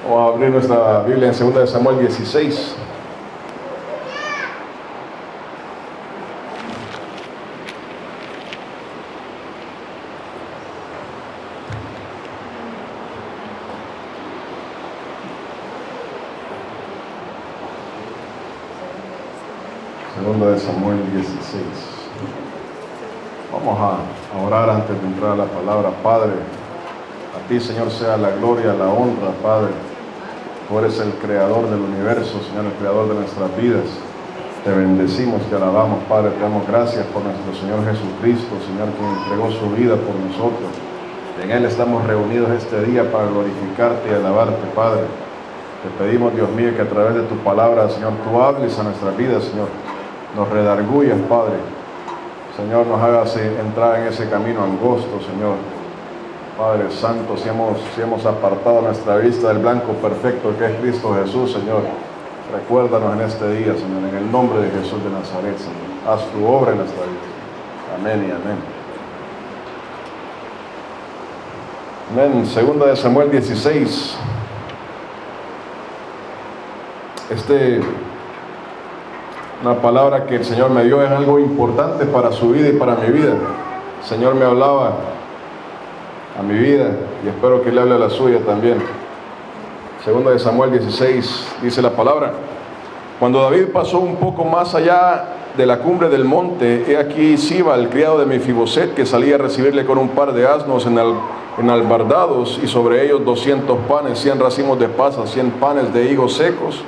Vamos a abrir nuestra Biblia en 2 de Samuel 16. Segunda de Samuel 16. Vamos a orar antes de entrar a la palabra. Padre, a ti, Señor, sea la gloria, la honra, Padre. Tú eres el creador del universo, Señor, el creador de nuestras vidas. Te bendecimos, te alabamos, Padre. Te damos gracias por nuestro Señor Jesucristo, Señor, quien entregó su vida por nosotros. En Él estamos reunidos este día para glorificarte y alabarte, Padre. Te pedimos, Dios mío, que a través de tu palabra, Señor, tú hables a nuestras vidas, Señor. Nos redarguyas, Padre. Señor, nos hagas entrar en ese camino angosto, Señor. Padre Santo, si hemos apartado nuestra vista del blanco perfecto que es Cristo Jesús, Señor, recuérdanos en este día, Señor, en el nombre de Jesús de Nazaret, Señor. Haz tu obra en nuestra vida. Amén y amén. Amén. Segunda de Samuel 16. Una palabra que el Señor me dio es algo importante para su vida y para mi vida. El Señor me hablaba a mi vida y espero que le hable a la suya también. Segunda de Samuel 16 dice la palabra: cuando David pasó un poco más allá de la cumbre del monte, he aquí Siba, el criado de Mefiboset, que salía a recibirle con un par de asnos enalbardados, y sobre ellos 200 panes, 100 racimos de pasas, 100 panes de higos secos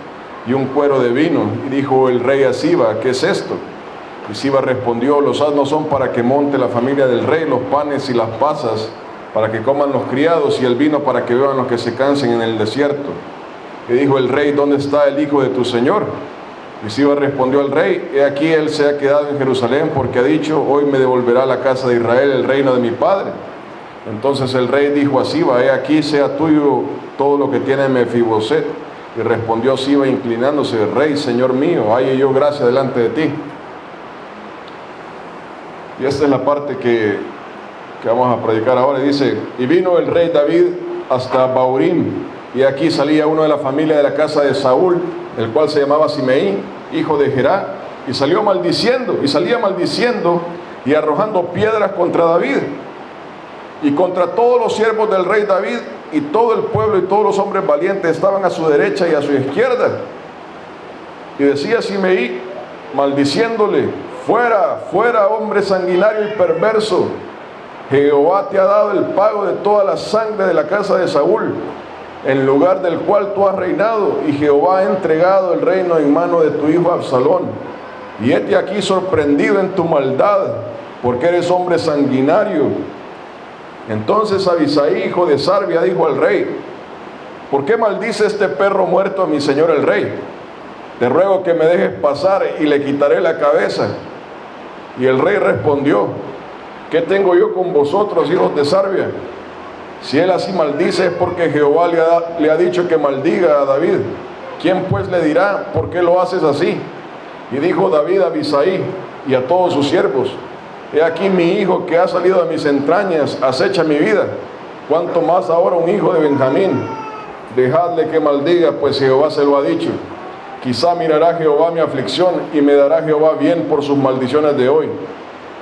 y un cuero de vino. Y dijo el rey a Siba: ¿qué es esto? Y Siba respondió: los asnos son para que monte la familia del rey, los panes y las pasas para que coman los criados, y el vino para que beban los que se cansen en el desierto. Y dijo el rey: ¿dónde está el hijo de tu señor? Y Siba respondió al rey: he aquí, él se ha quedado en Jerusalén, porque ha dicho: hoy me devolverá a la casa de Israel el reino de mi padre. Entonces el rey dijo a Siba: he aquí, sea tuyo todo lo que tiene Mefiboset. Y respondió Siba inclinándose: rey, señor mío, halle yo gracia delante de ti. Y esta es la parte que vamos a predicar ahora. Y dice: y vino el rey David hasta Bahurim, y aquí salía uno de la familia de la casa de Saúl, el cual se llamaba Simeí, hijo de Gerá, y salía maldiciendo y arrojando piedras contra David y contra todos los siervos del rey David, y todo el pueblo y todos los hombres valientes estaban a su derecha y a su izquierda. Y decía Simeí, maldiciéndole: fuera, fuera, hombre sanguinario y perverso. Jehová te ha dado el pago de toda la sangre de la casa de Saúl, en lugar del cual tú has reinado, y Jehová ha entregado el reino en mano de tu hijo Absalón. Y hete aquí sorprendido en tu maldad, porque eres hombre sanguinario. Entonces Abisai, hijo de Sarbia, dijo al rey: ¿por qué maldice este perro muerto a mi señor el rey? Te ruego que me dejes pasar y le quitaré la cabeza. Y el rey respondió: ¿qué tengo yo con vosotros, hijos de Sarbia? Si él así maldice, es porque Jehová le ha dicho que maldiga a David. ¿Quién pues le dirá: por qué lo haces así? Y dijo David a Abisai y a todos sus siervos: he aquí mi hijo que ha salido de mis entrañas acecha mi vida, cuanto más ahora un hijo de Benjamín. Dejadle que maldiga, pues Jehová se lo ha dicho. Quizá mirará Jehová mi aflicción, y me dará Jehová bien por sus maldiciones de hoy.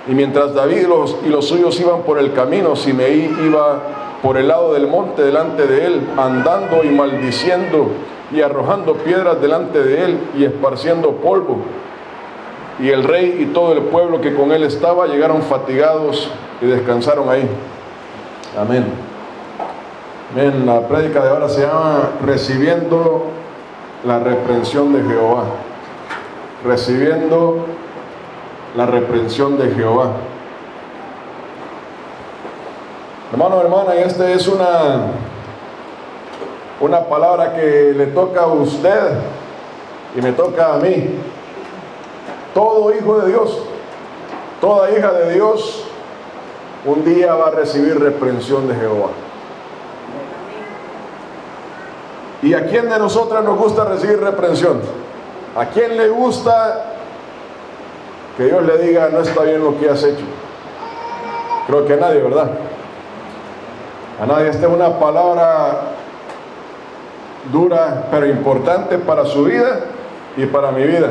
Y mientras David y los suyos iban por el camino, Simeí iba por el lado del monte delante de él, andando y maldiciendo y arrojando piedras delante de él y esparciendo polvo. Y el rey y todo el pueblo que con él estaba llegaron fatigados y descansaron ahí. Amén. Amén. La prédica de ahora se llama Recibiendo la reprensión de Jehová. Recibiendo la reprensión de Jehová. Hermano, hermana, y esta es una palabra que le toca a usted y me toca a mí. Todo hijo de Dios, toda hija de Dios, un día va a recibir reprensión de Jehová. ¿Y a quién de nosotras nos gusta recibir reprensión? ¿A quién le gusta que Dios le diga: no está bien lo que has hecho? Creo que a nadie, ¿verdad? A nadie. Esta es una palabra dura pero importante para su vida y para mi vida.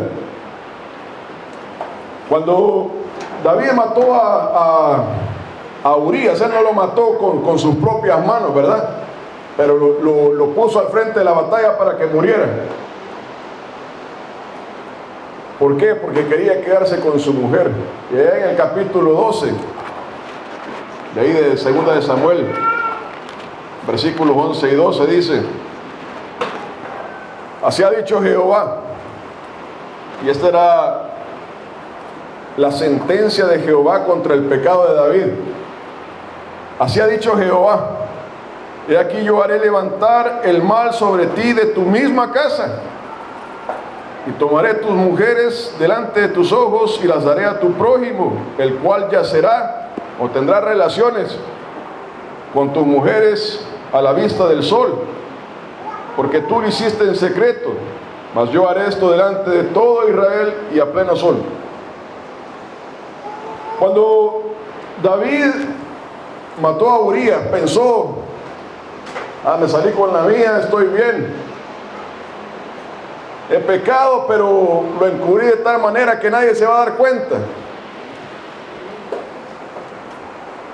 Cuando David mató a Urías, él no lo mató con sus propias manos, ¿verdad? Pero lo puso al frente de la batalla para que muriera. ¿Por qué? Porque quería quedarse con su mujer. Y allá en el capítulo 12, de ahí de 2 de Samuel, versículos 11 y 12, dice: así ha dicho Jehová. Y esta era la sentencia de Jehová contra el pecado de David. Así ha dicho Jehová: he aquí yo haré levantar el mal sobre ti de tu misma casa, y tomaré tus mujeres delante de tus ojos y las daré a tu prójimo, el cual yacerá o tendrá relaciones con tus mujeres a la vista del sol, porque tú lo hiciste en secreto, mas yo haré esto delante de todo Israel y a pleno sol. Cuando David mató a Urías, pensó: me salí con la mía, estoy bien. He pecado, pero lo encubrí de tal manera que nadie se va a dar cuenta.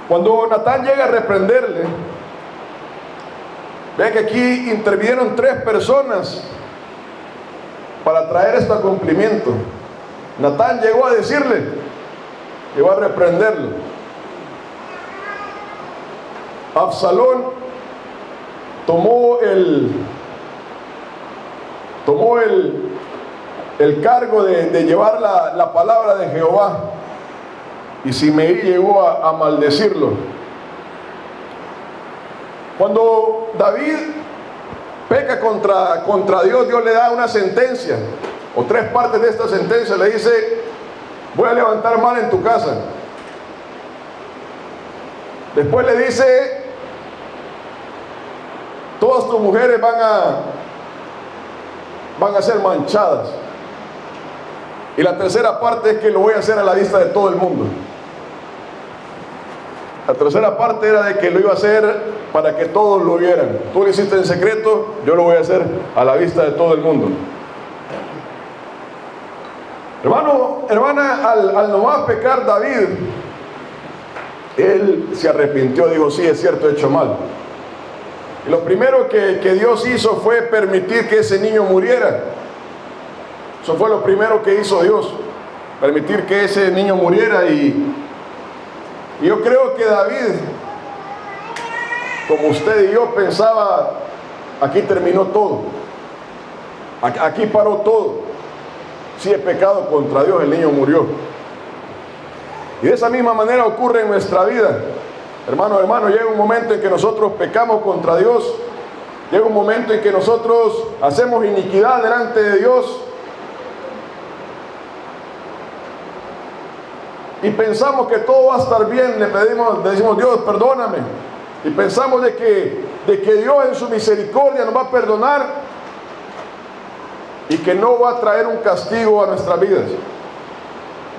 Cuando Natán llega a reprenderle, vean que aquí intervinieron 3 personas para traer esto a cumplimiento. Natán llegó a decirle, llegó a reprenderlo. Absalón tomó el cargo de llevar la palabra de Jehová, y Simei llegó a maldecirlo. Cuando David peca contra Dios, Dios le da una sentencia, o 3 partes de esta sentencia. Le dice: voy a levantar mal en tu casa. Después le dice: todas tus mujeres van a ser manchadas. Y la tercera parte es que lo voy a hacer a la vista de todo el mundo. La tercera parte era de que lo iba a hacer para que todos lo vieran. Tú lo hiciste en secreto, yo lo voy a hacer a la vista de todo el mundo. Hermano, hermana, al nomás pecar David, él se arrepintió, dijo: sí, es cierto, he hecho mal. Y lo primero que Dios hizo fue permitir que ese niño muriera. Eso fue lo primero que hizo Dios, permitir que ese niño muriera. Y yo creo que David, como usted y yo, pensaba: aquí terminó todo, aquí paró todo. Si he pecado contra Dios, el niño murió. Y de esa misma manera ocurre en nuestra vida. Hermano, llega un momento en que nosotros pecamos contra Dios. Llega un momento en que nosotros hacemos iniquidad delante de Dios. Y pensamos que todo va a estar bien. Le decimos: Dios, perdóname. Y pensamos de que Dios en su misericordia nos va a perdonar y que no va a traer un castigo a nuestras vidas.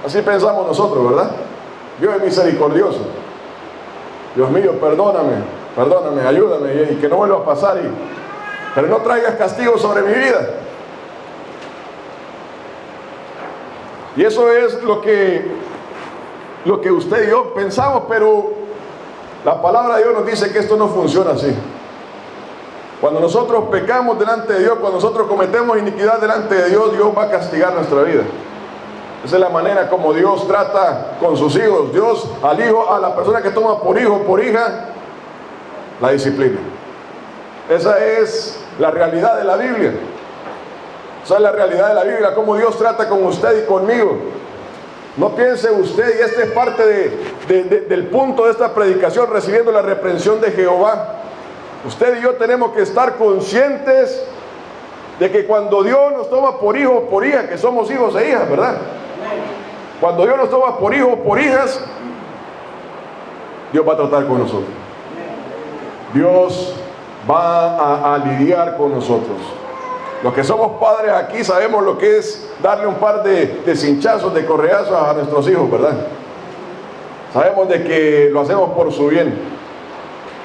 Así pensamos nosotros, ¿verdad? Dios es misericordioso. Dios mío, perdóname, ayúdame, y que no vuelva a pasar, pero no traigas castigo sobre mi vida. Y eso es lo que usted y yo pensamos, pero la palabra de Dios nos dice que esto no funciona así. Cuando nosotros pecamos delante de Dios, cuando nosotros cometemos iniquidad delante de Dios, Dios va a castigar nuestra vida. Esa es la manera como Dios trata con sus hijos. Dios al hijo, a la persona que toma por hijo, por hija, la disciplina. Esa es la realidad de la Biblia. Esa es la realidad de la Biblia, cómo Dios trata con usted y conmigo. No piense usted, y este es parte del punto de esta predicación, recibiendo la reprensión de Jehová. Usted y yo tenemos que estar conscientes de que cuando Dios nos toma por hijos, por hijas, que somos hijos e hijas, ¿verdad? Cuando Dios nos toma por hijos, por hijas, Dios va a tratar con nosotros. Dios va a lidiar con nosotros. Los que somos padres aquí sabemos lo que es darle un par de cinchazos, de correazos a nuestros hijos, ¿verdad? Sabemos de que lo hacemos por su bien.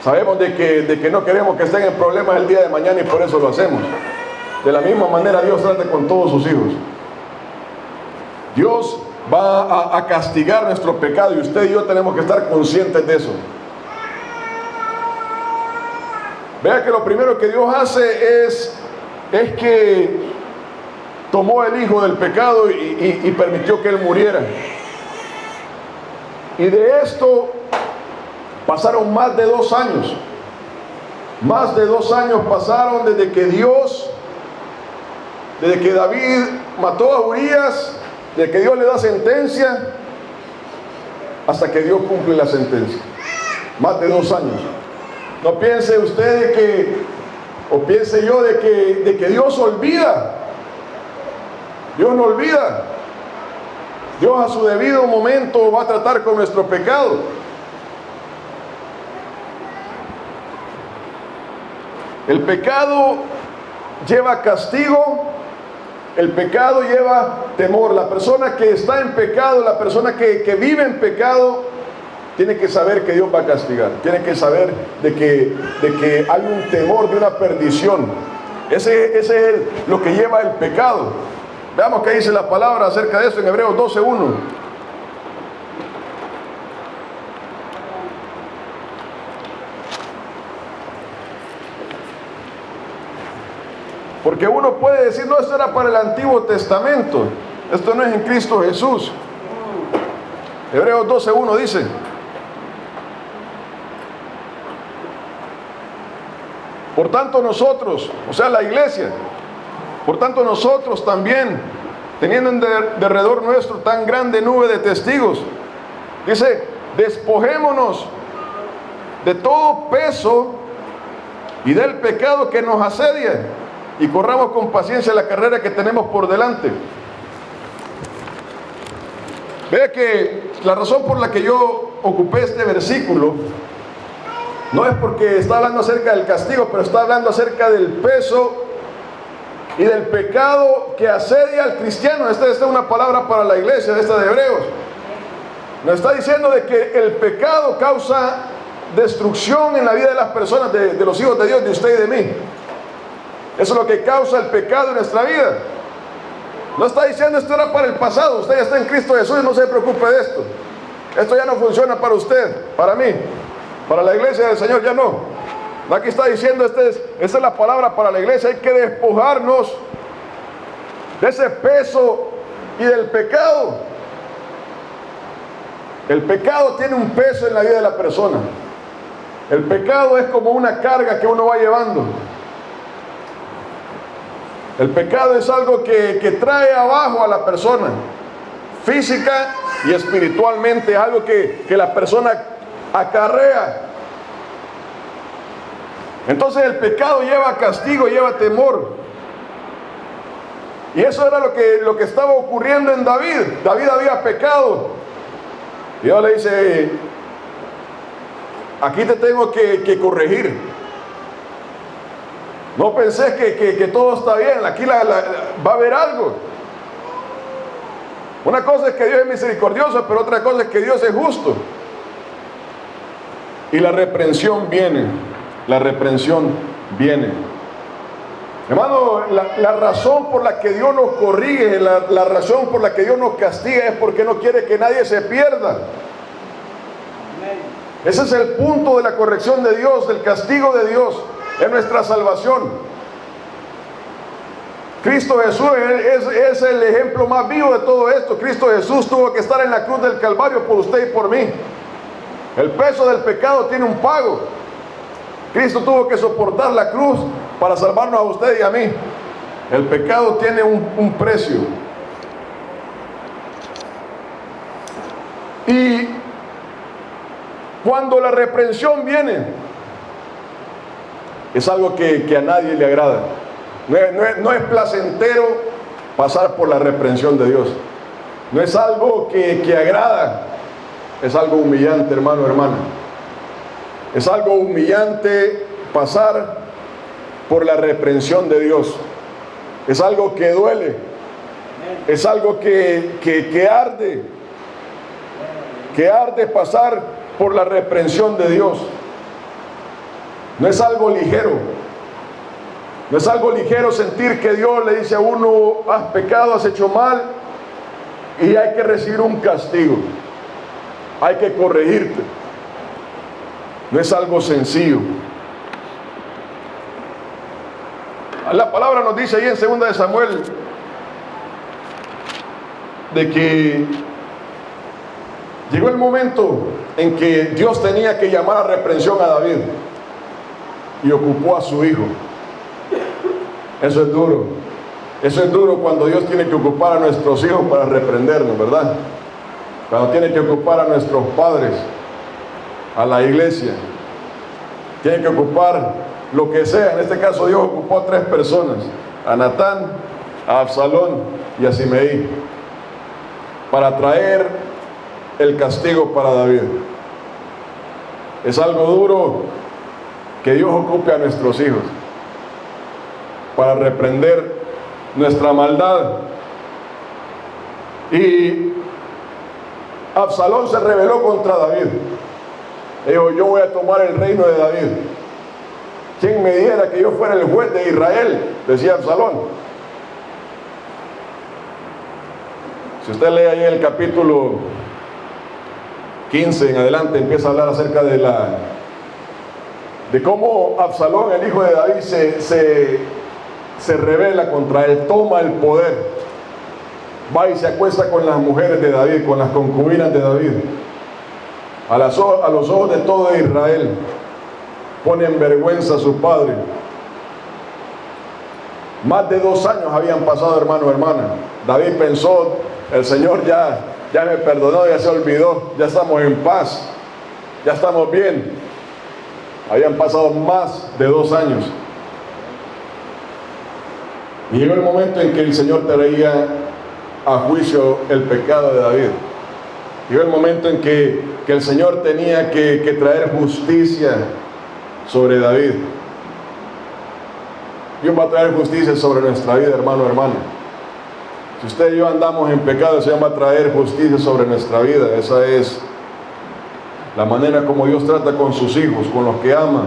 Sabemos de que no queremos que estén en problemas el día de mañana y por eso lo hacemos. De la misma manera Dios trata con todos sus hijos. Dios va a castigar nuestro pecado y usted y yo tenemos que estar conscientes de eso. Vea que lo primero que Dios hace es que tomó el hijo del pecado y permitió que él muriera. Y de esto pasaron más de 2 años. Más de 2 años pasaron desde que David mató a Urías, desde que Dios le da sentencia, hasta que Dios cumple la sentencia. Más de 2 años. No piense usted o piense yo de que Dios olvida. Dios no olvida. Dios a su debido momento va a tratar con nuestro pecado. El pecado lleva castigo, el pecado lleva temor. La persona que está en pecado, la persona que vive en pecado, tiene que saber que Dios va a castigar. Tiene que saber de que hay un temor de una perdición. Ese es lo que lleva el pecado. Veamos qué dice la palabra acerca de eso en Hebreos 12:1. Porque uno puede decir, no, esto era para el Antiguo Testamento, esto no es en Cristo Jesús. Hebreos 12:1 dice: por tanto nosotros, o sea la iglesia, por tanto nosotros también, teniendo en derredor nuestro tan grande nube de testigos, dice, despojémonos de todo peso y del pecado que nos asedia, y corramos con paciencia la carrera que tenemos por delante. Vea que la razón por la que yo ocupé este versículo no es porque está hablando acerca del castigo, pero está hablando acerca del peso y del pecado que asedia al cristiano. Esta es una palabra para la iglesia, esta de Hebreos. Nos está diciendo de que el pecado causa destrucción en la vida de las personas, de los hijos de Dios, de usted y de mí. Eso es lo que causa el pecado en nuestra vida. No está diciendo esto era para el pasado, usted ya está en Cristo Jesús y no se preocupe de esto. Esto ya no funciona para usted, para mí, para la iglesia del Señor ya no. Aquí está diciendo, esta es la palabra para la iglesia, hay que despojarnos de ese peso y del pecado. El pecado tiene un peso en la vida de la persona. El pecado es como una carga que uno va llevando. El pecado es algo que trae abajo a la persona, física y espiritualmente, algo que la persona acarrea. Entonces el pecado lleva castigo, lleva temor. Y eso era lo que estaba ocurriendo en David. David había pecado. Y Dios le dice, aquí te tengo que corregir. No pensés que todo está bien, aquí va a haber algo. Una cosa es que Dios es misericordioso, pero otra cosa es que Dios es justo. Y la reprensión viene, Hermano, la razón por la que Dios nos corrige, la razón por la que Dios nos castiga es porque no quiere que nadie se pierda. Ese es el punto de la corrección de Dios, del castigo de Dios. Es nuestra salvación. Cristo Jesús es el ejemplo más vivo de todo esto. Cristo Jesús tuvo que estar en la cruz del Calvario por usted y por mí. El peso del pecado tiene un pago. Cristo tuvo que soportar la cruz para salvarnos a usted y a mí. El pecado tiene un precio. Y cuando la reprensión viene, es algo que a nadie le agrada. No es placentero pasar por la reprensión de Dios. No es algo que agrada. Es algo humillante, hermano, hermana. Es algo humillante pasar por la reprensión de Dios. Es algo que duele. Es algo que arde. Que arde pasar por la reprensión de Dios. No es algo ligero. No es algo ligero sentir que Dios le dice a uno: has pecado, has hecho mal y hay que recibir un castigo. Hay que corregirte. No es algo sencillo. La palabra nos dice ahí en 2 de Samuel de que llegó el momento en que Dios tenía que llamar a reprensión a David y ocupó a su hijo. Eso es duro. Eso es duro cuando Dios tiene que ocupar a nuestros hijos para reprendernos, ¿verdad? Cuando tiene que ocupar a nuestros padres, a la iglesia, tiene que ocupar lo que sea. En este caso Dios ocupó a 3 personas: a Natán, a Absalón y a Simei, para traer el castigo para David. Es algo duro que Dios ocupe a nuestros hijos para reprender nuestra maldad. Y Absalón se rebeló contra David. Dijo: yo voy a tomar el reino de David. ¿Quién me diera que yo fuera el juez de Israel?, decía Absalón. Si usted lee ahí el capítulo 15 en adelante, empieza a hablar acerca de cómo Absalón, el hijo de David, se rebela contra él, toma el poder, va y se acuesta con las mujeres de David, con las concubinas de David, a los ojos de todo Israel. Pone en vergüenza a su padre. Más de 2 años habían pasado, hermano, hermana. David pensó: el Señor ya me perdonó, ya se olvidó, ya estamos en paz, ya estamos bien. Habían pasado más de 2 años. Y llegó el momento en que el Señor traía a juicio el pecado de David. Llegó el momento en que el Señor tenía que traer justicia sobre David. Dios va a traer justicia sobre nuestra vida, hermano, hermana. Si usted y yo andamos en pecado, el Señor va a traer justicia sobre nuestra vida. Esa es la manera como Dios trata con sus hijos, con los que ama.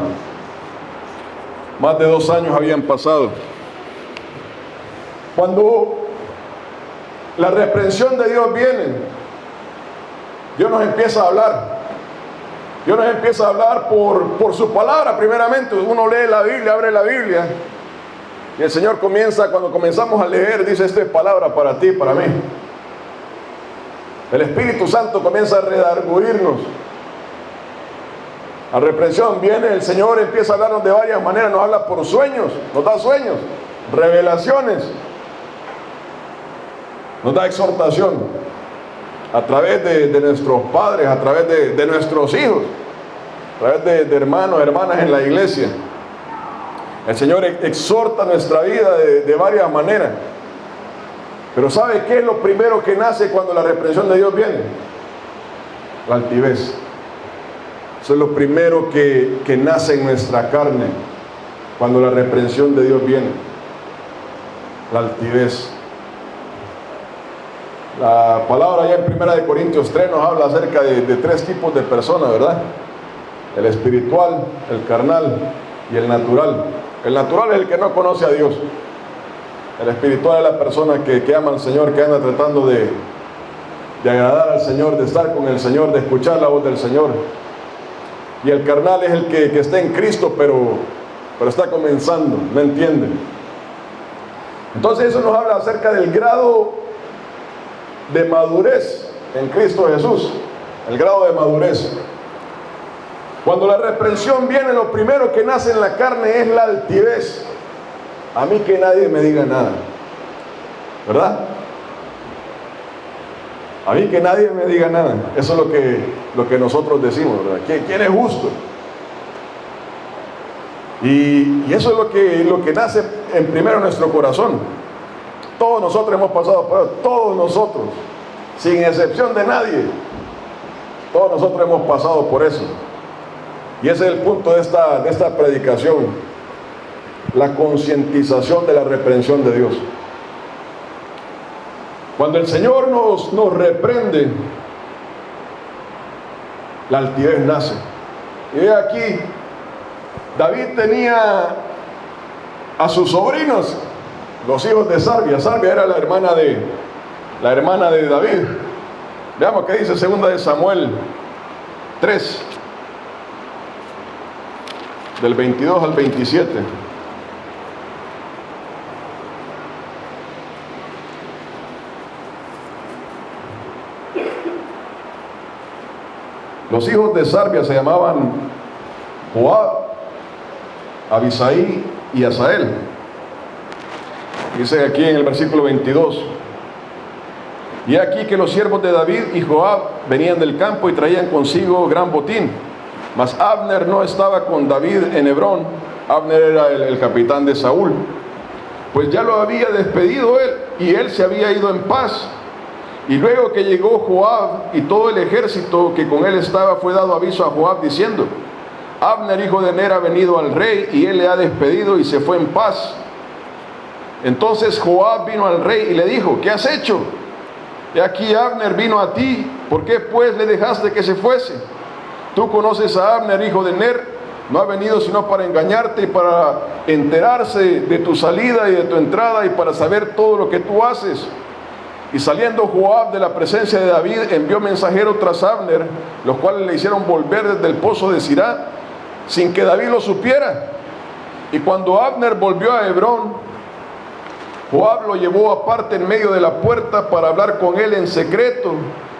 Más de 2 años habían pasado. Cuando la reprensión de Dios viene, Dios nos empieza a hablar. Dios nos empieza a hablar por su palabra primeramente. Uno lee la Biblia, abre la Biblia, y el Señor comienza, cuando comenzamos a leer, dice: esta es palabra para ti, para mí. El Espíritu Santo comienza a redarguirnos. La reprensión viene, el Señor empieza a hablarnos de varias maneras. Nos habla por sueños, nos da sueños, revelaciones, nos da exhortación a través de nuestros padres, a través de nuestros hijos, a través de hermanos, hermanas en la iglesia. El Señor exhorta nuestra vida de varias maneras. Pero ¿sabe qué es lo primero que nace cuando la reprensión de Dios viene? La altivez. Eso es lo primero que nace en nuestra carne cuando la reprensión de Dios viene. La altivez. La palabra ya en 1 Corintios 3 nos habla acerca de 3 tipos de personas, ¿verdad? El espiritual, el carnal y el natural. El natural es el que no conoce a Dios. El espiritual es la persona que ama al Señor, que anda tratando de agradar al Señor, de estar con el Señor, de escuchar la voz del Señor. Y el carnal es el que está en Cristo, pero está comenzando, no entiende. Entonces eso nos habla acerca del grado de madurez en Cristo Jesús. El grado de madurez. Cuando la reprensión viene, lo primero que nace en la carne es la altivez. A mí que nadie me diga nada, ¿verdad? A mí que nadie me diga nada. Eso es lo que nosotros decimos, ¿verdad? ¿Quién es justo? Y eso es lo que nace en primero en nuestro corazón. Todos nosotros hemos pasado por eso, todos nosotros, sin excepción de nadie. Todos nosotros hemos pasado por eso. Y ese es el punto de esta predicación, la concientización de la reprensión de Dios. Cuando el Señor nos reprende, la altivez nace. Y aquí David tenía a sus sobrinos, los hijos de Sarbia. Sarbia era la hermana de David. Veamos qué dice 2 de Samuel 3, del 22 al 27. Los hijos de Sarbia se llamaban Joab, Abisaí y Asael. Dice aquí en el versículo 22: y aquí que los siervos de David y Joab venían del campo y traían consigo gran botín. Mas Abner no estaba con David en Hebrón. Abner era el capitán de Saúl, pues ya lo había despedido él, y él se había ido en paz. Y luego que llegó Joab y todo el ejército que con él estaba, fue dado aviso a Joab diciendo: Abner, hijo de Ner, ha venido al rey, y él le ha despedido y se fue en paz. Entonces Joab vino al rey y le dijo: ¿qué has hecho? He aquí Abner vino a ti, ¿por qué pues le dejaste que se fuese? Tú conoces a Abner, hijo de Ner, no ha venido sino para engañarte y para enterarse de tu salida y de tu entrada y para saber todo lo que tú haces. Y saliendo Joab de la presencia de David, envió mensajeros tras Abner, los cuales le hicieron volver desde el pozo de Sirá, sin que David lo supiera. Y cuando Abner volvió a Hebrón, Joab lo llevó aparte en medio de la puerta para hablar con él en secreto,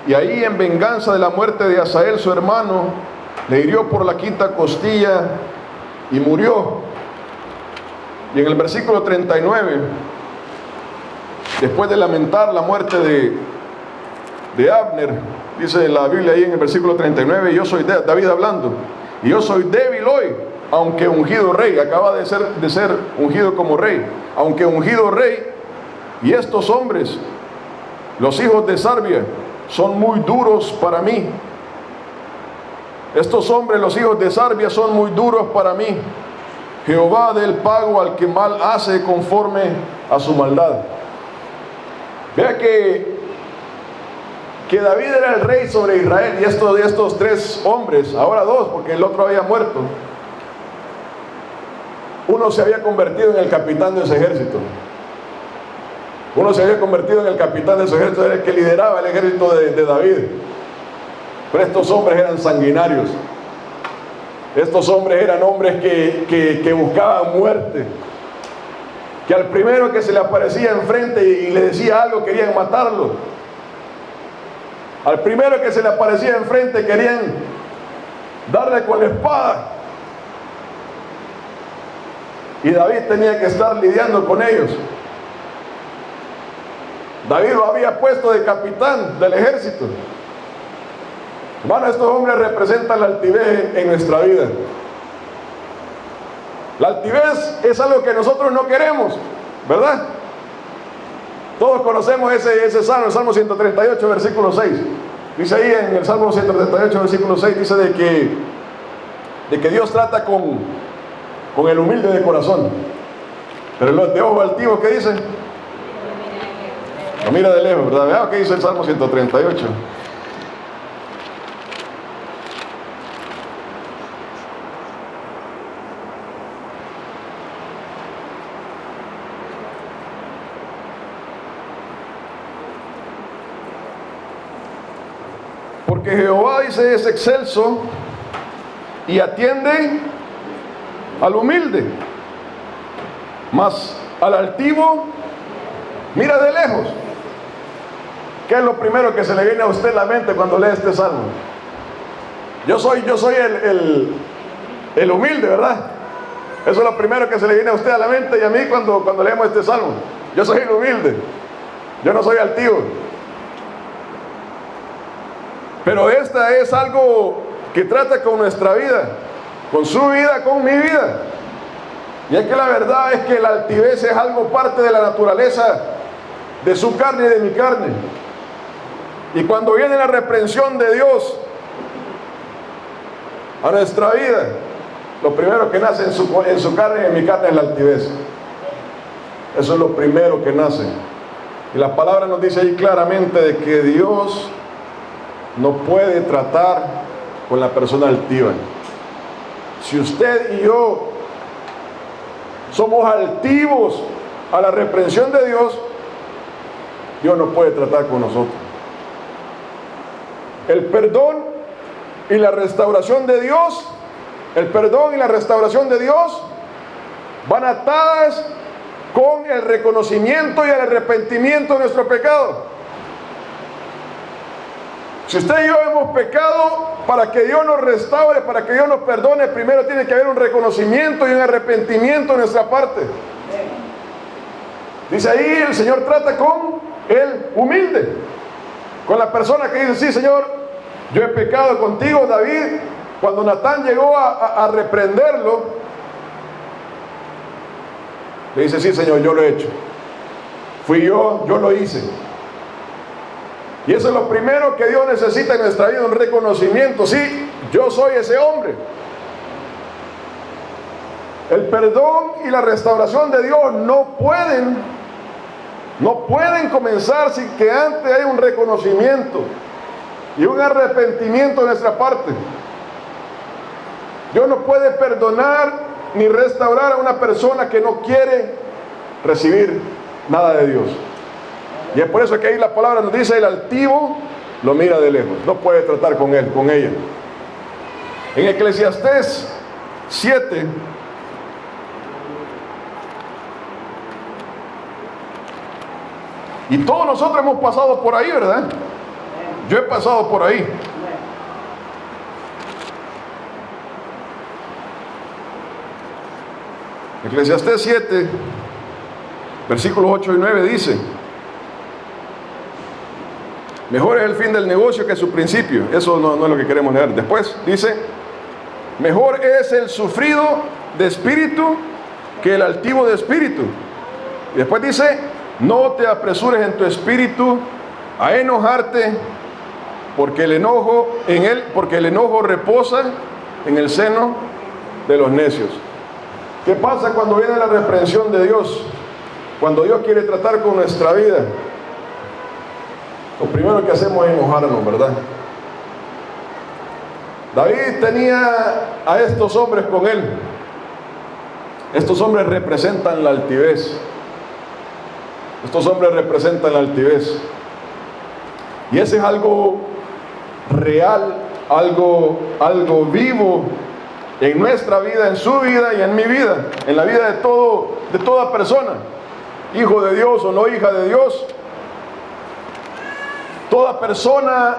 y ahí, en venganza de la muerte de Asael su hermano, le hirió por la quinta costilla y murió. Y en el versículo 39, después de lamentar la muerte de Abner, dice la Biblia ahí en el versículo 39, yo soy David hablando, y yo soy débil hoy, aunque ungido rey. Acaba de ser ungido como rey, aunque ungido rey. Y estos hombres, los hijos de Sarbia, son muy duros para mí. Estos hombres, los hijos de Sarbia, son muy duros para mí. Jehová dé el pago al que mal hace conforme a su maldad. Vea que David era el rey sobre Israel, y estos tres hombres, ahora dos, porque el otro había muerto, uno se había convertido en el capitán de ese ejército. Uno se había convertido en el capitán de ese ejército, era el que lideraba el ejército de David. Pero estos hombres eran sanguinarios. Estos hombres eran hombres que buscaban muerte, que al primero que se le aparecía enfrente y le decía algo, querían matarlo. Al primero que se le aparecía enfrente querían darle con la espada. Y David tenía que estar lidiando con ellos. David lo había puesto de capitán del ejército. Hermano, estos hombres representan la altivez en nuestra vida. La altivez es algo que nosotros no queremos, ¿verdad? Todos conocemos ese salmo, el Salmo 138, versículo 6. Dice ahí en el Salmo 138, versículo 6, dice de que Dios trata con el humilde de corazón. Pero los de ojo altivo, ¿qué dice? Lo mira de lejos, ¿verdad? Veamos qué dice el Salmo 138. Porque Jehová, dice, es excelso y atiende al humilde, mas al altivo mira de lejos. ¿Qué es lo primero que se le viene a usted a la mente cuando lee este salmo? Yo soy el humilde, ¿verdad? Eso es lo primero que se le viene a usted a la mente y a mí cuando leemos este salmo. Yo soy el humilde, yo no soy altivo. Pero esta es algo que trata con nuestra vida, con su vida, con mi vida. Y es que la verdad es que la altivez es algo parte de la naturaleza de su carne y de mi carne. Y cuando viene la reprensión de Dios a nuestra vida, lo primero que nace en su carne y en mi carne es la altivez. Eso es lo primero que nace. Y la palabra nos dice ahí claramente de que Dios no puede tratar con la persona altiva. Si usted y yo somos altivos a la reprensión de Dios, Dios no puede tratar con nosotros. El perdón y la restauración de Dios, el perdón y la restauración de Dios van atadas con el reconocimiento y el arrepentimiento de nuestro pecado. Si usted y yo hemos pecado, para que Dios nos restaure, para que Dios nos perdone, primero tiene que haber un reconocimiento y un arrepentimiento de nuestra parte. Dice ahí, el Señor trata con el humilde, con la persona que dice: sí, Señor, yo he pecado contigo. David, cuando Natán llegó a reprenderlo, le dice: sí, Señor, yo lo he hecho, fui yo lo hice. Y eso es lo primero que Dios necesita en nuestra vida, un reconocimiento: sí, yo soy ese hombre. El perdón y la restauración de Dios no pueden comenzar sin que antes haya un reconocimiento y un arrepentimiento de nuestra parte. Dios no puede perdonar ni restaurar a una persona que no quiere recibir nada de Dios. Y es por eso que ahí la palabra nos dice: el altivo lo mira de lejos, no puede tratar con él, con ella. En Eclesiastés 7, y todos nosotros hemos pasado por ahí, ¿verdad? Yo he pasado por ahí. Eclesiastés 7, versículos 8 y 9 dice: mejor es el fin del negocio que su principio. Eso no es lo que queremos leer. Después dice: mejor es el sufrido de espíritu que el altivo de espíritu. Y después dice: no te apresures en tu espíritu a enojarte, porque el enojo reposa en el seno de los necios. ¿Qué pasa cuando viene la reprensión de Dios? Cuando Dios quiere tratar con nuestra vida, lo primero que hacemos es enojarnos, ¿verdad? David tenía a estos hombres con él. Estos hombres representan la altivez. Estos hombres representan la altivez. Y ese es algo real, algo vivo en nuestra vida, en su vida y en mi vida, en la vida de toda persona, hijo de Dios o no hija de Dios. Toda persona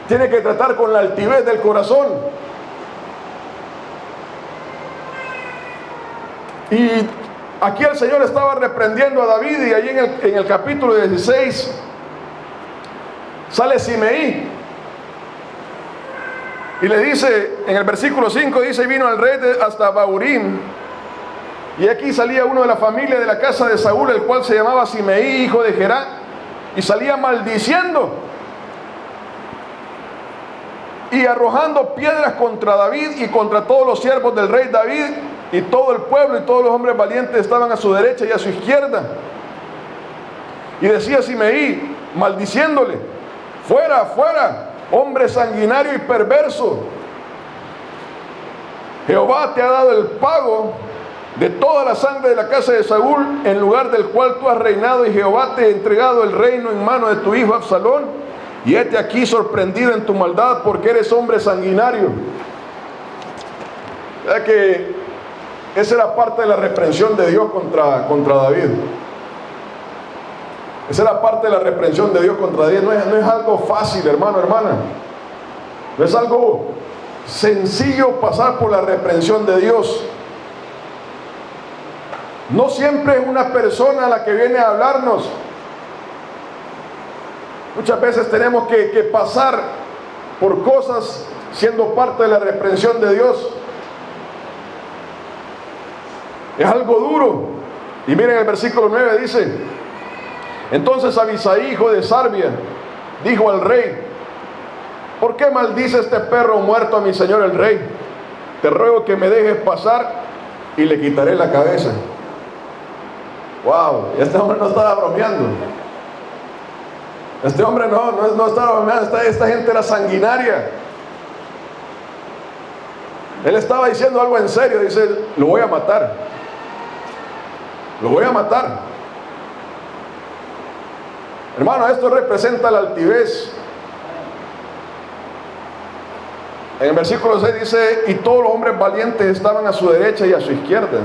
tiene que tratar con la altivez del corazón. Y aquí el Señor estaba reprendiendo a David, y allí en el capítulo 16 sale Simeí y le dice, en el versículo 5 dice: vino el rey hasta Baurín, y aquí salía uno de la familia de la casa de Saúl, el cual se llamaba Simeí, hijo de Gerá, y salía maldiciendo y arrojando piedras contra David y contra todos los siervos del rey David, y todo el pueblo y todos los hombres valientes estaban a su derecha y a su izquierda. Y decía Simeí, maldiciéndole: fuera, fuera, hombre sanguinario y perverso. Jehová te ha dado el pago de toda la sangre de la casa de Saúl, en lugar del cual tú has reinado, y Jehová te ha entregado el reino en mano de tu hijo Absalón, y hete aquí sorprendido en tu maldad, porque eres hombre sanguinario. ¿Verdad que esa era parte de la reprensión de Dios contra David? Esa era parte de la reprensión de Dios contra David. No es algo fácil, hermano, hermana. No es algo sencillo pasar por la reprensión de Dios. No siempre es una persona la que viene a hablarnos. Muchas veces tenemos que pasar por cosas siendo parte de la reprensión de Dios. Es algo duro. Y miren el versículo 9 dice: entonces Abisai, hijo de Sarbia, dijo al rey: ¿por qué maldice este perro muerto a mi señor el rey? Te ruego que me dejes pasar y le quitaré la cabeza. Wow, este hombre no estaba bromeando. Este hombre no estaba bromeando. Esta gente era sanguinaria. Él estaba diciendo algo en serio, dice, lo voy a matar. Lo voy a matar. Hermano, esto representa la altivez. En el versículo 6 dice, y todos los hombres valientes estaban a su derecha y a su izquierda.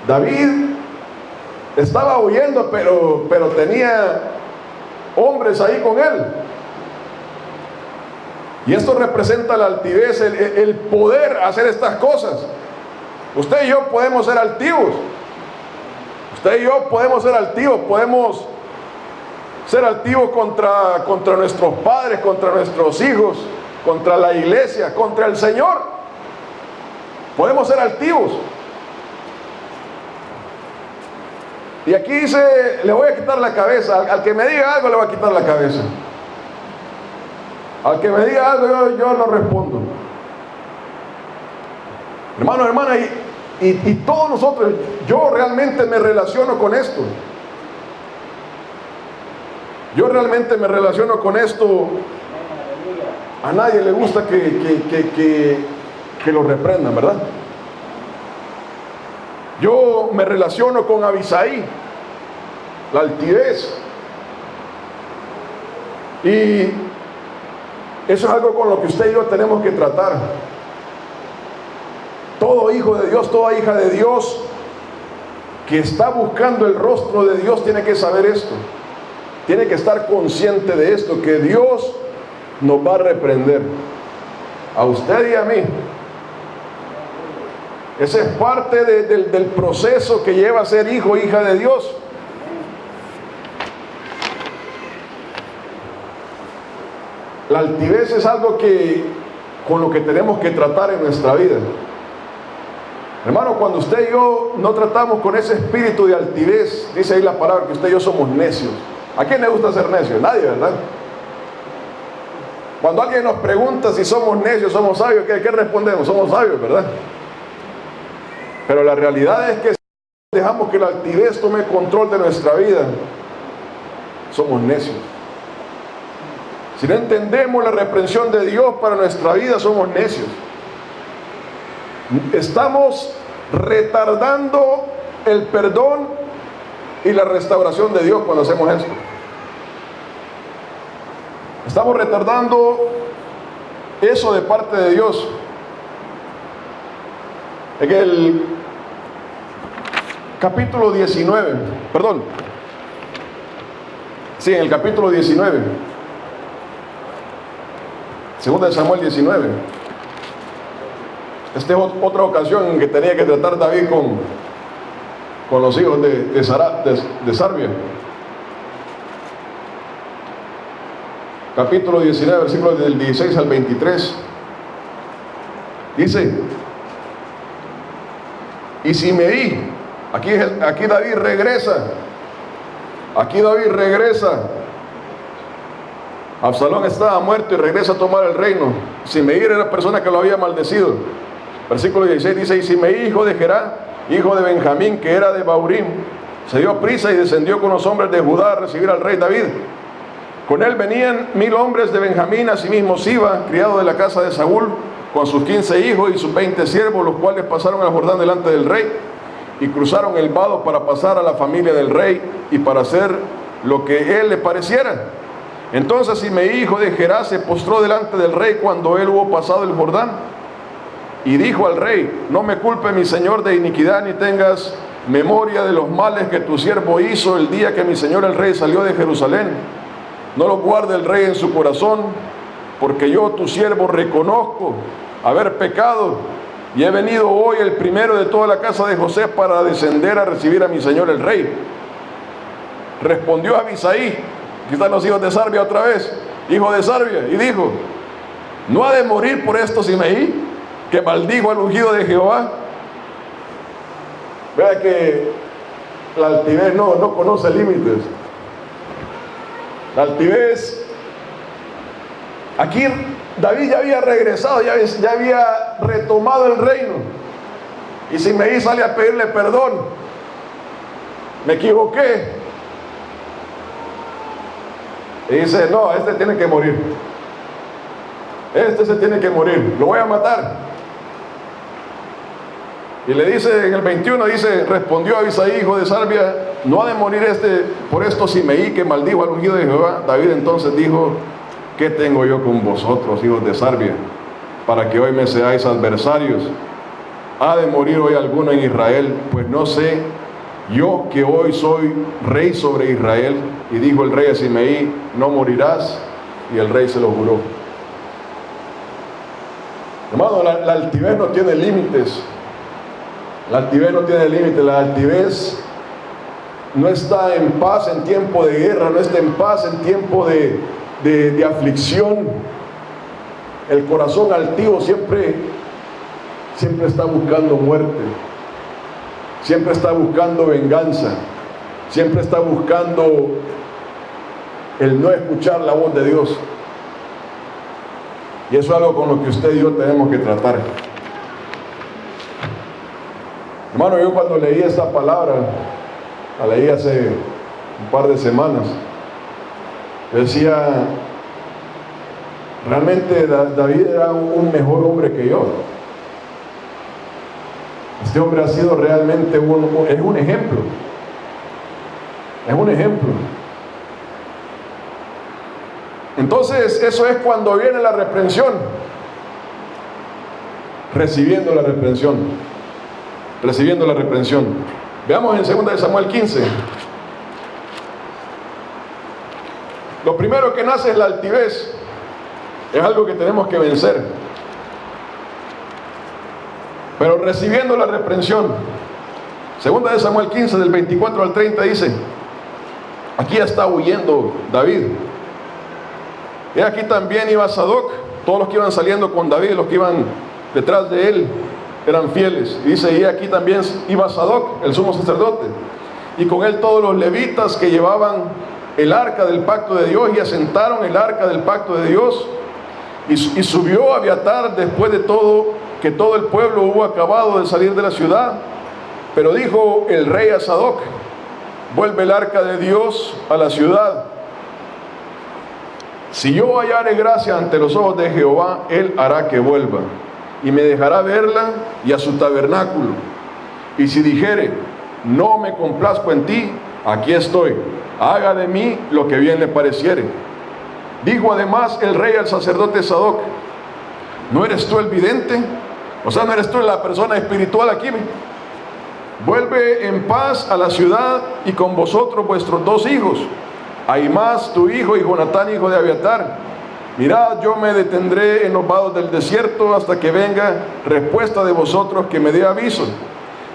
David estaba huyendo, pero tenía hombres ahí con él. Y esto representa la altivez, el poder hacer estas cosas. Usted y yo podemos ser altivos. Usted y yo podemos ser altivos, podemos ser altivos contra nuestros padres, contra nuestros hijos, contra la iglesia, contra el Señor. Podemos ser altivos. Y aquí dice, le voy a quitar la cabeza. Al que me diga algo, le voy a quitar la cabeza. Al que me diga algo, yo no respondo. Hermano, hermana, y todos nosotros, yo realmente me relaciono con esto. Yo realmente me relaciono con esto. A nadie le gusta que lo reprendan, ¿verdad? Yo me relaciono con Abisaí, la altivez. Y eso es algo con lo que usted y yo tenemos que tratar. Todo hijo de Dios, toda hija de Dios que está buscando el rostro de Dios tiene que saber esto. Tiene que estar consciente de esto, que Dios nos va a reprender. A usted y a mí. Ese es parte del proceso que lleva a ser hijo o hija de Dios. La altivez es algo con lo que tenemos que tratar en nuestra vida. Hermano, cuando usted y yo no tratamos con ese espíritu de altivez, dice ahí la palabra que usted y yo somos necios. ¿A quién le gusta ser necio? Nadie, ¿verdad? Cuando alguien nos pregunta si somos necios, somos sabios, ¿qué respondemos? Somos sabios, ¿verdad? Pero la realidad es que si dejamos que la altivez tome control de nuestra vida, somos necios. Si no entendemos la reprensión de Dios para nuestra vida, somos necios. Estamos retardando el perdón y la restauración de Dios cuando hacemos esto. Estamos retardando eso de parte de Dios. En el capítulo 19, perdón, sí, en el capítulo 19, segunda de Samuel 19, esta es otra ocasión en que tenía que tratar David con los hijos de Sarbia. Capítulo 19, versículos del 16 al 23. Dice, y Simeí, aquí David regresa. Aquí David regresa. Absalón estaba muerto y regresa a tomar el reino. Simeí era la persona que lo había maldecido. Versículo 16 dice, y Simeí, hijo de Gerá, hijo de Benjamín, que era de Baurim, se dio prisa y descendió con los hombres de Judá a recibir al rey David. Con él venían 1000 hombres de Benjamín, asimismo Siba, criado de la casa de Saúl, con sus 15 hijos y sus 20 siervos, los cuales pasaron el Jordán delante del rey y cruzaron el vado para pasar a la familia del rey y para hacer lo que él le pareciera. Entonces Simeí, hijo de Gerá, se postró delante del rey cuando él hubo pasado el Jordán y dijo al rey, no me culpe mi señor de iniquidad, ni tengas memoria de los males que tu siervo hizo el día que mi señor el rey salió de Jerusalén. No lo guarde el rey en su corazón, porque yo, tu siervo, reconozco haber pecado y he venido hoy el primero de toda la casa de José para descender a recibir a mi señor el rey. Respondió Abisaí, aquí están los hijos de Sarbia otra vez, hijo de Sarbia, y dijo, ¿no ha de morir por esto Simeí, que maldijo al ungido de Jehová? Vea que la altivez no conoce límites. La altivez, aquí David ya había regresado, ya había retomado el reino. Y Simeí sale a pedirle perdón. Me equivoqué. Y dice, no, este tiene que morir. Este se tiene que morir. Lo voy a matar. Y le dice en el 21, dice, respondió Abisai, hijo de Sarbia, no ha de morir por esto Simeí, que maldijo al ungido de Jehová. David entonces dijo, ¿qué tengo yo con vosotros, hijos de Sarbia, para que hoy me seáis adversarios? ¿Ha de morir hoy alguno en Israel? Pues no sé yo que hoy soy rey sobre Israel. Y dijo el rey a Simeí, no morirás. Y el rey se lo juró. Hermano, la altivez no tiene límites. La altivez no tiene límites. La altivez no está en paz en tiempo de guerra, no está en paz en tiempo de aflicción. El corazón altivo siempre está buscando muerte, siempre está buscando venganza, siempre está buscando el no escuchar la voz de Dios. Y eso es algo con lo que usted y yo tenemos que tratar. Hermano, yo cuando leí esta palabra, la leí hace un par de semanas, decía, realmente David era un mejor hombre que yo. Este hombre ha sido realmente es un ejemplo. Es un ejemplo. Entonces, eso es cuando viene la reprensión. Recibiendo la reprensión. Recibiendo la reprensión. Veamos en 2 de Samuel 15. Lo primero que nace es la altivez. Es algo que tenemos que vencer. Pero recibiendo la reprensión. 2 de Samuel 15, del 24 al 30 dice, aquí está huyendo David. Y aquí también iba Sadoc. Todos los que iban saliendo con David, los que iban detrás de él, eran fieles. Y dice, y aquí también iba Sadoc, el sumo sacerdote, y con él todos los levitas que llevaban el arca del pacto de Dios, y asentaron el arca del pacto de Dios. Y subió Abiatar después de que todo el pueblo hubo acabado de salir de la ciudad. Pero dijo el rey a Sadoc, vuelve el arca de Dios a la ciudad. Si yo hallare gracia ante los ojos de Jehová, él hará que vuelva, y me dejará verla y a su tabernáculo. Y si dijere, no me complazco en ti, aquí estoy, haga de mí lo que bien le pareciere. Dijo además el rey al sacerdote Sadoc, ¿no eres tú el vidente? O sea, ¿no eres tú la persona espiritual aquí? Vuelve en paz a la ciudad y con vosotros vuestros 2 hijos, Ahimás tu hijo y Jonatán hijo de Abiatar. Mirad, yo me detendré en los vados del desierto hasta que venga respuesta de vosotros que me dé aviso.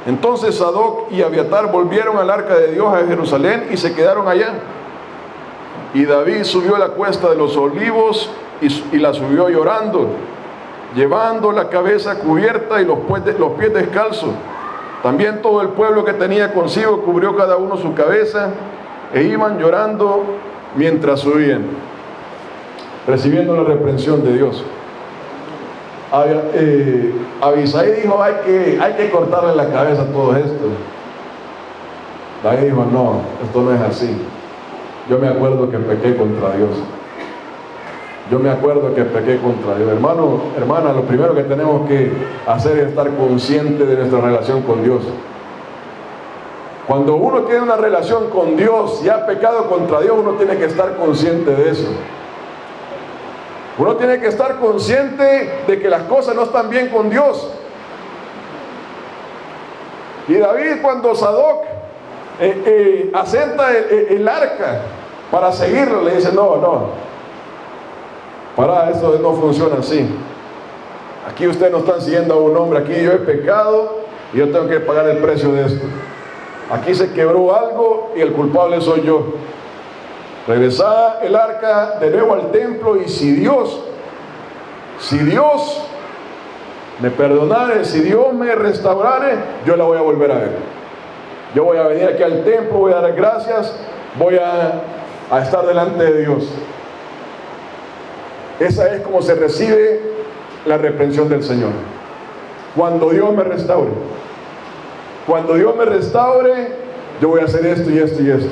Entonces Sadoc y Abiatar volvieron al arca de Dios a Jerusalén y se quedaron allá. Y David subió a la cuesta de los olivos y la subió llorando, llevando la cabeza cubierta y los pies descalzos. También todo el pueblo que tenía consigo cubrió cada uno su cabeza e iban llorando mientras huían, recibiendo la reprensión de Dios. Abisai dijo, hay que cortarle la cabeza a todo esto. David dijo, no, esto no es así. Yo me acuerdo que pequé contra Dios. Yo me acuerdo que pequé contra Dios. Hermano, hermana, lo primero que tenemos que hacer es estar consciente de nuestra relación con Dios. Cuando uno tiene una relación con Dios y ha pecado contra Dios, uno tiene que estar consciente de eso. Uno tiene que estar consciente de que las cosas no están bien con Dios. Y David, cuando Sadoc asenta el arca para seguirlo, le dice, no, para, esto no funciona así. Aquí ustedes no están siguiendo a un hombre, aquí yo he pecado y yo tengo que pagar el precio de esto. Aquí se quebró algo y el culpable soy yo. Regresá el arca de nuevo al templo, y si Dios me perdonare, si Dios me restaurare, yo la voy a volver a ver. Yo voy a venir aquí al templo, voy a dar gracias, voy a estar delante de Dios. Esa es como se recibe la reprensión del Señor. Cuando Dios me restaure. Cuando Dios me restaure, yo voy a hacer esto y esto y esto.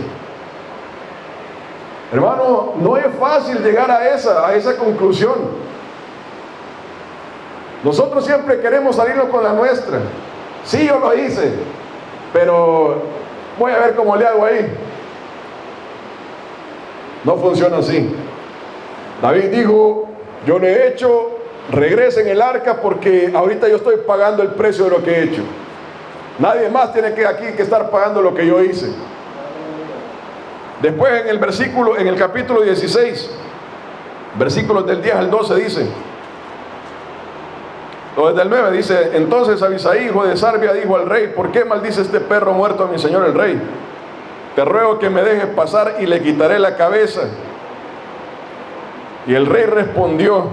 Hermano, no es fácil llegar a esa conclusión. Nosotros siempre queremos salirnos con la nuestra. Sí, yo lo hice, pero voy a ver cómo le hago ahí. No funciona así. David dijo, yo le he hecho, regresen el arca porque ahorita yo estoy pagando el precio de lo que he hecho. Nadie más tiene que aquí que estar pagando lo que yo hice. Después en el capítulo 16, versículos del 10 al 12 dice, o desde el 9 dice, entonces Abisai, hijo de Sarbia, dijo al rey, ¿por qué maldice este perro muerto a mi señor el rey? Te ruego que me dejes pasar y le quitaré la cabeza. Y el rey respondió,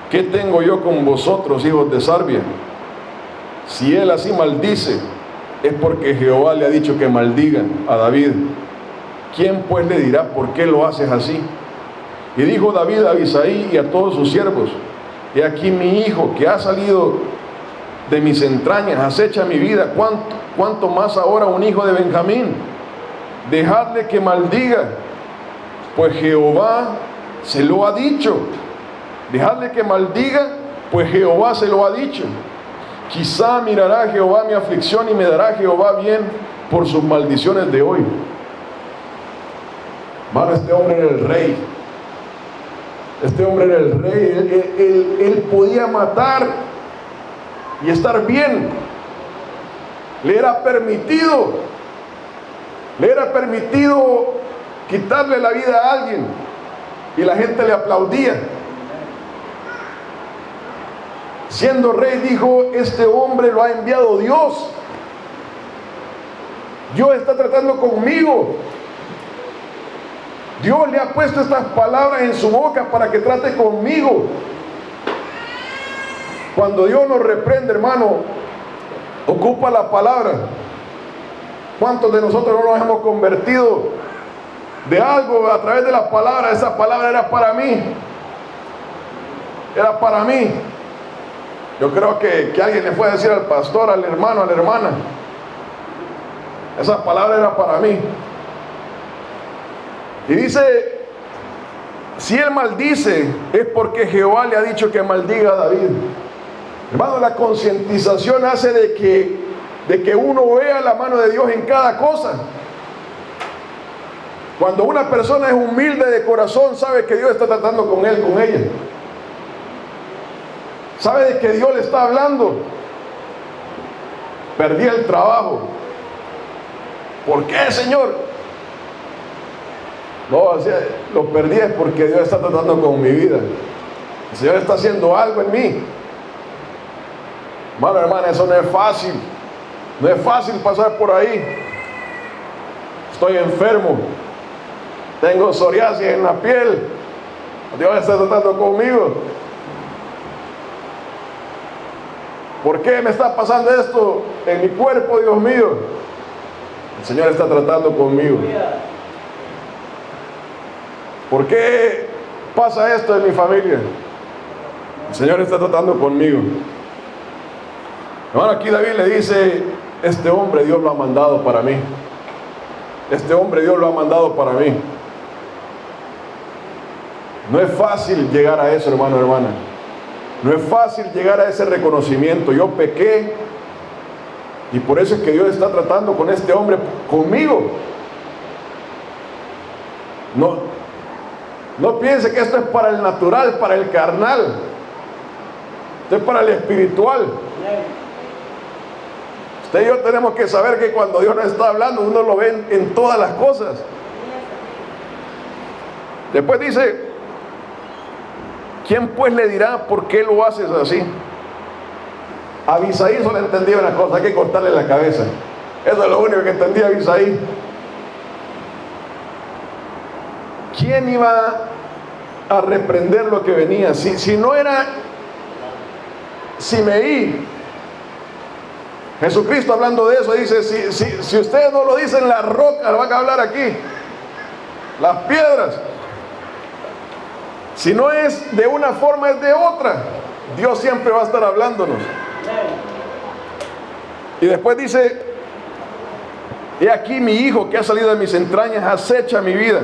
¿qué tengo yo con vosotros, hijos de Sarbia? Si él así maldice, es porque Jehová le ha dicho que maldiga a David. ¿Quién pues le dirá por qué lo haces así? Y dijo David a Abisai y a todos sus siervos, he aquí mi hijo que ha salido de mis entrañas, acecha mi vida, cuánto más ahora un hijo de Benjamín. Dejadle que maldiga, pues Jehová se lo ha dicho. Dejadle que maldiga, pues Jehová se lo ha dicho. Quizá mirará Jehová mi aflicción y me dará Jehová bien por sus maldiciones de hoy. Hermano, este hombre era el rey. Este hombre era el rey. Él podía matar y estar bien. Le era permitido quitarle la vida a alguien y la gente le aplaudía. Siendo rey dijo, este hombre lo ha enviado Dios. Dios está tratando conmigo. Dios le ha puesto estas palabras en su boca para que trate conmigo. Cuando Dios nos reprende, hermano, ocupa la palabra. ¿Cuántos de nosotros no nos hemos convertido de algo a través de la palabra? Esa palabra era para mí. Era para mí. Yo creo que alguien le fue a decir al pastor, al hermano, a la hermana, esa palabra era para mí. Y dice, si él maldice, es porque Jehová le ha dicho que maldiga a David. Hermano, la concientización hace de que uno vea la mano de Dios en cada cosa. Cuando una persona es humilde de corazón, sabe que Dios está tratando con él, con ella. Sabe de que Dios le está hablando. Perdí el trabajo. ¿Por qué, Señor? No, o sea, lo perdí es porque Dios está tratando con mi vida. El Señor está haciendo algo en mí. Hermano, hermana, eso no es fácil. No es fácil pasar por ahí. Estoy enfermo. Tengo psoriasis en la piel. Dios está tratando conmigo. ¿Por qué me está pasando esto en mi cuerpo, Dios mío? El Señor está tratando conmigo. ¿Por qué pasa esto en mi familia? El Señor está tratando conmigo. Hermano, aquí David le dice, este hombre Dios lo ha mandado para mí. Este hombre Dios lo ha mandado para mí. No es fácil llegar a eso, hermano, hermana. No es fácil llegar a ese reconocimiento. Yo pequé y por eso es que Dios está tratando con este hombre, conmigo. No piense que esto es para el natural, para el carnal. Esto es para el espiritual. Usted y yo tenemos que saber que cuando Dios nos está hablando, uno lo ve en todas las cosas. Después dice, ¿quién pues le dirá por qué lo haces así? Abisai solo entendía una cosa, hay que cortarle la cabeza. Eso es lo único que entendía Abisai. ¿Quién iba a reprender lo que venía? Si no era Simeí. Jesucristo hablando de eso dice, si ustedes no lo dicen, las rocas van a hablar aquí, las piedras. Si no es de una forma, es de otra. Dios siempre va a estar hablándonos. Y después dice, he aquí mi hijo que ha salido de mis entrañas acecha mi vida.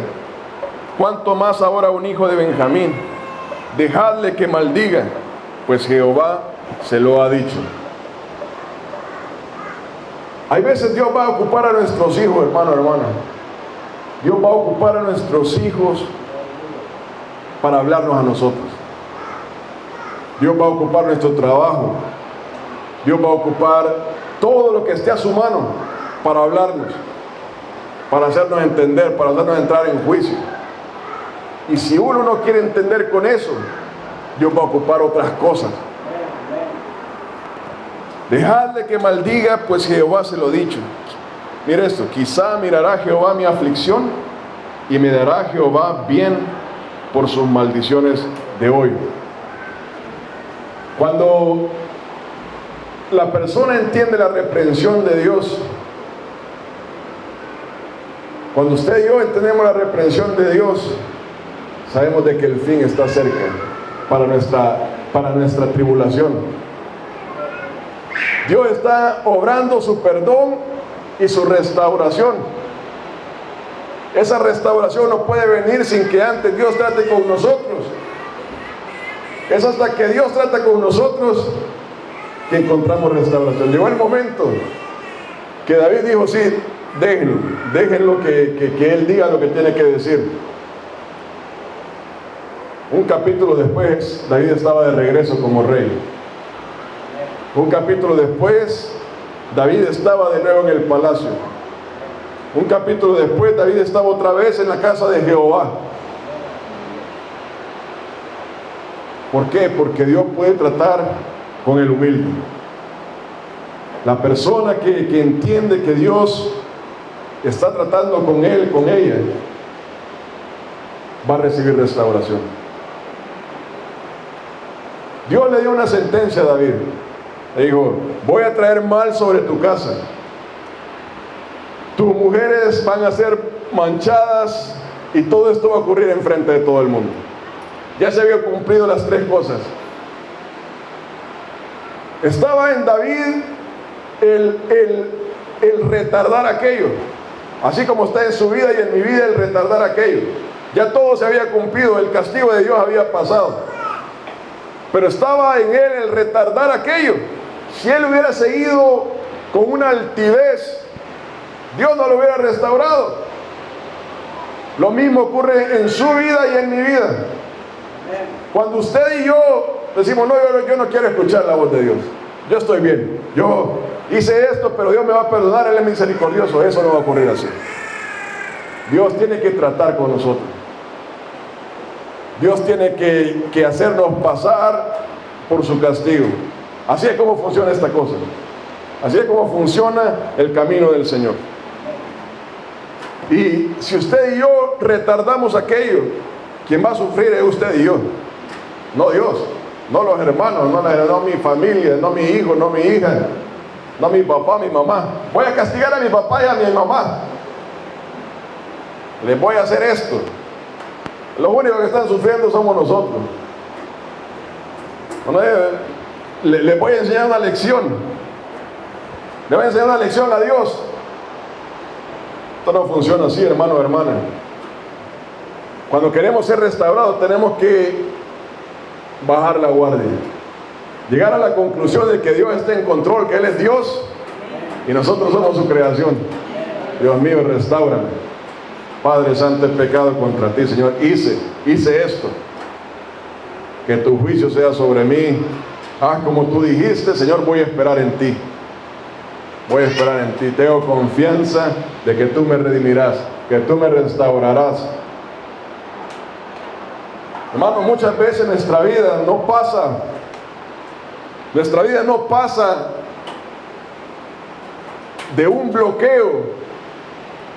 Cuánto más ahora un hijo de Benjamín. Dejadle que maldiga, pues Jehová se lo ha dicho. Hay veces Dios va a ocupar a nuestros hijos, hermano, hermana. Dios va a ocupar a nuestros hijos para hablarnos a nosotros. Dios va a ocupar nuestro trabajo. Dios va a ocupar todo lo que esté a su mano para hablarnos, para hacernos entender, para hacernos entrar en juicio. Y si uno no quiere entender con eso, Dios va a ocupar otras cosas. Dejadle que maldiga, pues Jehová se lo ha dicho. Mira esto: quizá mirará Jehová mi aflicción y me dará Jehová bien por sus maldiciones de hoy. Cuando la persona entiende la reprensión de Dios, cuando usted y yo entendemos la reprensión de Dios, sabemos de que el fin está cerca para nuestra tribulación. Dios está obrando su perdón y su restauración. Esa restauración no puede venir sin que antes Dios trate con nosotros. Es hasta que Dios trata con nosotros que encontramos restauración. Llegó el momento que David dijo: sí, déjenlo que él diga lo que tiene que decir. Un capítulo después, David estaba de regreso como rey. Un capítulo después, David estaba de nuevo en el palacio. Un capítulo después, David estaba otra vez en la casa de Jehová. ¿Por qué? Porque Dios puede tratar con el humilde. La persona que entiende que Dios está tratando con él, con ella, va a recibir restauración. Dios le dio una sentencia a David. Le dijo: voy a traer mal sobre tu casa. Tus mujeres van a ser manchadas y todo esto va a ocurrir enfrente de todo el mundo. Ya se había cumplido las tres cosas. Estaba en David el retardar aquello, así como está en su vida y en mi vida el retardar aquello. Ya todo se había cumplido, el castigo de Dios había pasado, pero estaba en él el retardar aquello. Si él hubiera seguido con una altivez, Dios no lo hubiera restaurado. Lo mismo ocurre en su vida y en mi vida. Cuando usted y yo decimos: no, yo no quiero escuchar la voz de Dios, yo estoy bien, yo hice esto, pero Dios me va a perdonar, Él es misericordioso. Eso no va a ocurrir así. Dios tiene que tratar con nosotros. Dios tiene que hacernos pasar por su castigo. Así es como funciona esta cosa. Así es como funciona el camino del Señor. Y si usted y yo retardamos aquello, quien va a sufrir es usted y yo, no Dios, no los hermanos, no mi familia, no mi hijo, no mi hija, no mi papá, mi mamá. Voy a castigar a mi papá y a mi mamá. Les voy a hacer esto. Los únicos que están sufriendo somos nosotros. Les voy a enseñar una lección. Le voy a enseñar una lección a Dios. Esto no funciona así, hermano o hermana. Cuando queremos ser restaurados, tenemos que bajar la guardia. Llegar a la conclusión de que Dios está en control, que Él es Dios y nosotros somos su creación. Dios mío, restáurame. Padre Santo, he pecado contra ti, Señor. Hice esto. Que tu juicio sea sobre mí. Haz como tú dijiste, Señor, voy a esperar en ti. Voy a esperar en ti. Tengo confianza de que tú me redimirás, que tú me restaurarás. Hermano, muchas veces nuestra vida no pasa de un bloqueo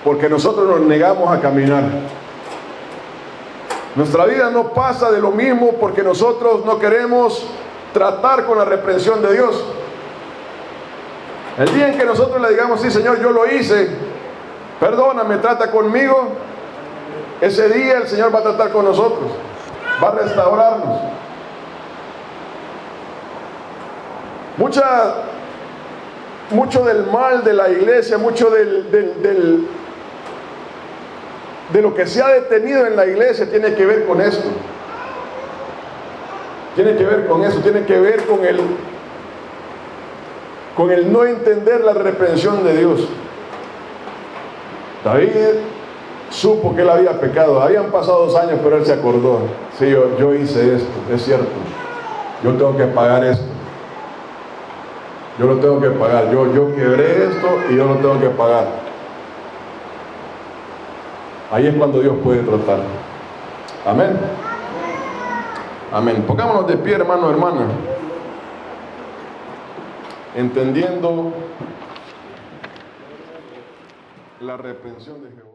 porque nosotros nos negamos a caminar. Nuestra vida no pasa de lo mismo porque nosotros no queremos tratar con la reprensión de Dios. El día en que nosotros le digamos: sí, Señor, yo lo hice, perdóname, trata conmigo, ese día el Señor va a tratar con nosotros, va a restaurarnos. Mucho del mal de la iglesia, mucho de lo que se ha detenido en la iglesia tiene que ver con esto. Tiene que ver con eso, tiene que ver con con el no entender la reprensión de Dios. David supo que él había pecado. Habían pasado 2 años, pero él se acordó. Sí, yo hice esto, es cierto. Yo tengo que pagar esto. Yo lo tengo que pagar. Yo quebré esto y yo lo tengo que pagar. Ahí es cuando Dios puede tratar. Amén. Amén. Pongámonos de pie, hermano, hermana. Entendiendo la reprensión de Jehová.